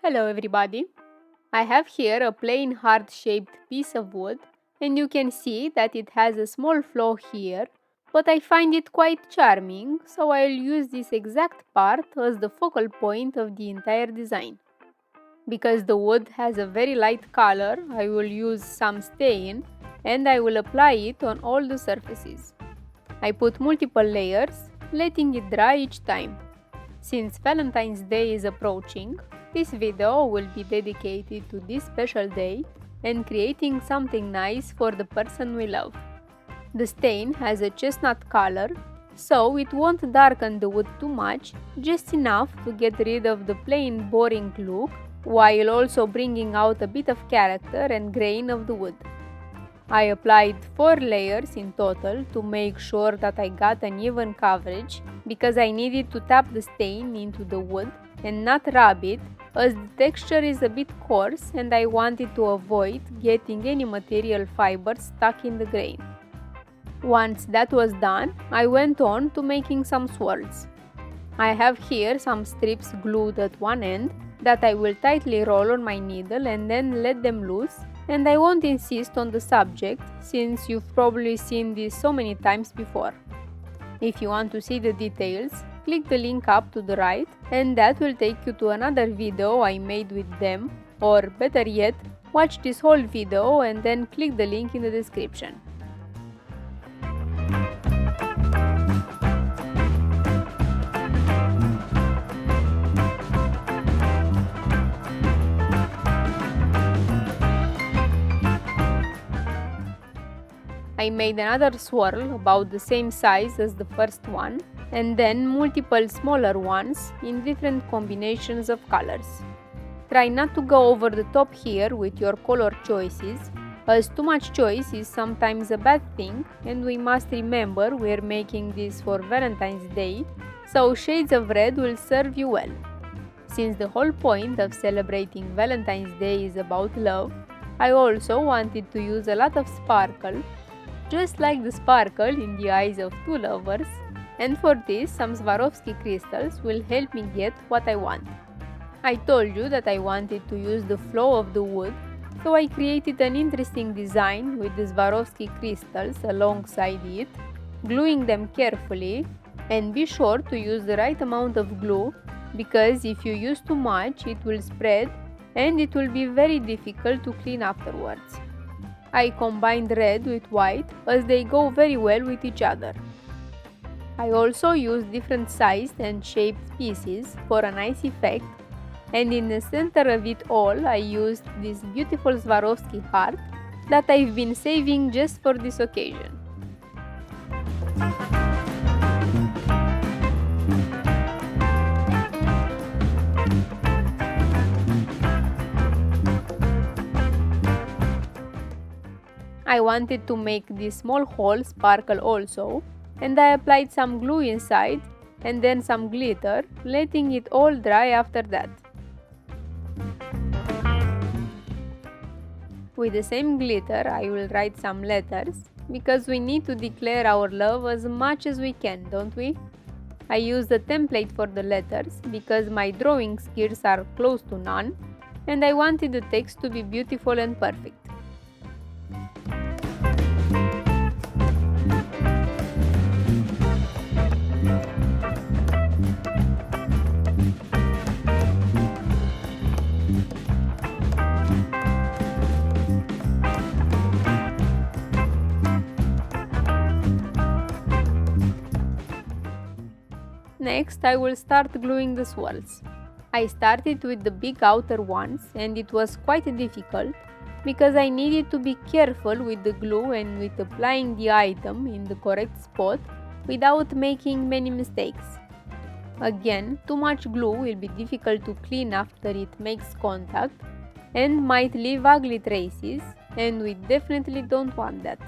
Hello everybody! I have here a plain heart-shaped piece of wood and you can see that it has a small flaw here, but I find it quite charming, so I'll use this exact part as the focal point of the entire design. Because the wood has a very light color, I will use some stain and I will apply it on all the surfaces. I put multiple layers, letting it dry each time. Since Valentine's Day is approaching, this video will be dedicated to this special day and creating something nice for the person we love. The stain has a chestnut color, so it won't darken the wood too much, just enough to get rid of the plain boring look, while also bringing out a bit of character and grain of the wood. I applied 4 layers in total to make sure that I got an even coverage, because I needed to tap the stain into the wood and not rub it, as the texture is a bit coarse and I wanted to avoid getting any material fibers stuck in the grain. Once that was done, I went on to making some swirls. I have here some strips glued at one end that I will tightly roll on my needle and then let them loose, and I won't insist on the subject since you've probably seen this so many times before. If you want to see the details, click the link up to the right and that will take you to another video I made with them, or better yet, watch this whole video and then click the link in the description. I made another swirl about the same size as the first one, and then multiple smaller ones in different combinations of colors. Try not to go over the top here with your color choices, as too much choice is sometimes a bad thing, and we must remember we're making this for Valentine's Day, so shades of red will serve you well. Since the whole point of celebrating Valentine's Day is about love, I also wanted to use a lot of sparkle, just like the sparkle in the eyes of two lovers, and for this some Swarovski crystals will help me get what I want. I told you that I wanted to use the flow of the wood, so I created an interesting design with the Swarovski crystals alongside it, gluing them carefully, and be sure to use the right amount of glue, because if you use too much it will spread and it will be very difficult to clean afterwards. I combined red with white as they go very well with each other. I also used different sized and shaped pieces for a nice effect, and in the center of it all I used this beautiful Swarovski heart that I've been saving just for this occasion. I wanted to make this small hole sparkle also, and I applied some glue inside and then some glitter, letting it all dry after that. With the same glitter I will write some letters, because we need to declare our love as much as we can, don't we? I used a template for the letters because my drawing skills are close to none, and I wanted the text to be beautiful and perfect. Next, I will start gluing the swirls. I started with the big outer ones and it was quite difficult because I needed to be careful with the glue and with applying the item in the correct spot without making many mistakes. Again, too much glue will be difficult to clean after it makes contact and might leave ugly traces, and we definitely don't want that.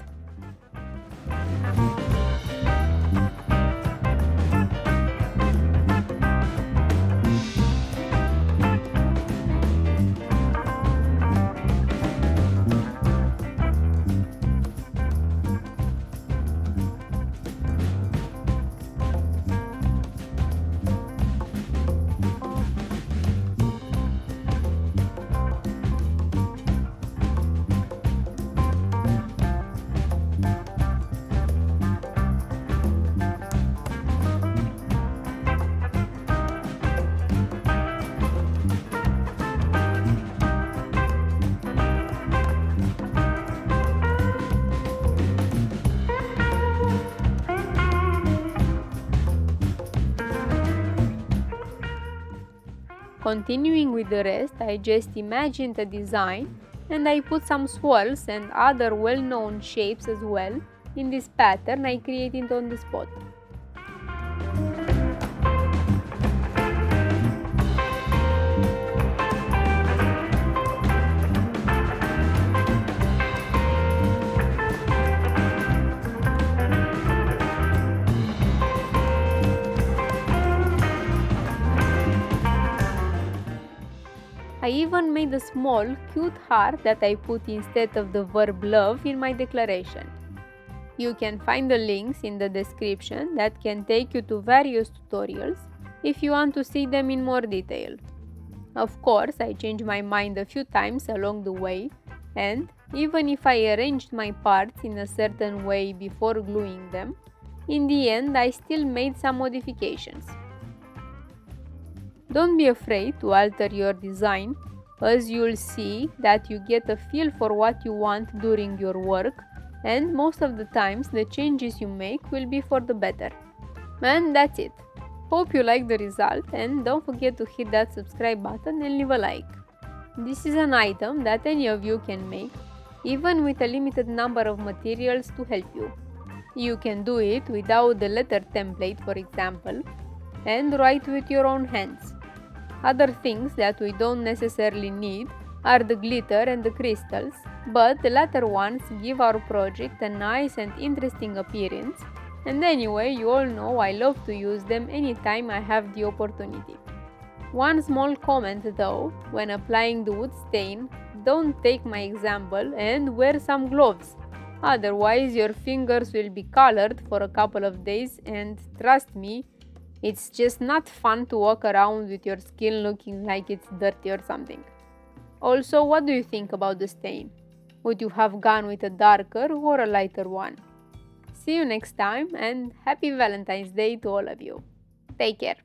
Continuing with the rest, I just imagined a design and I put some swirls and other well-known shapes as well in this pattern I created on the spot. I even made a small, cute heart that I put instead of the verb love in my declaration. You can find the links in the description that can take you to various tutorials if you want to see them in more detail. Of course, I changed my mind a few times along the way, and even if I arranged my parts in a certain way before gluing them, in the end I still made some modifications. Don't be afraid to alter your design, as you'll see that you get a feel for what you want during your work, and most of the times the changes you make will be for the better. And that's it. Hope you like the result, and don't forget to hit that subscribe button and leave a like. This is an item that any of you can make, even with a limited number of materials to help you. You can do it without the letter template, for example, and write with your own hands. Other things that we don't necessarily need are the glitter and the crystals, but the latter ones give our project a nice and interesting appearance, and anyway, you all know I love to use them anytime I have the opportunity. One small comment though: when applying the wood stain, don't take my example and wear some gloves. Otherwise your fingers will be colored for a couple of days, and trust me, it's just not fun to walk around with your skin looking like it's dirty or something. Also, what do you think about the stain? Would you have gone with a darker or a lighter one? See you next time, and happy Valentine's Day to all of you. Take care!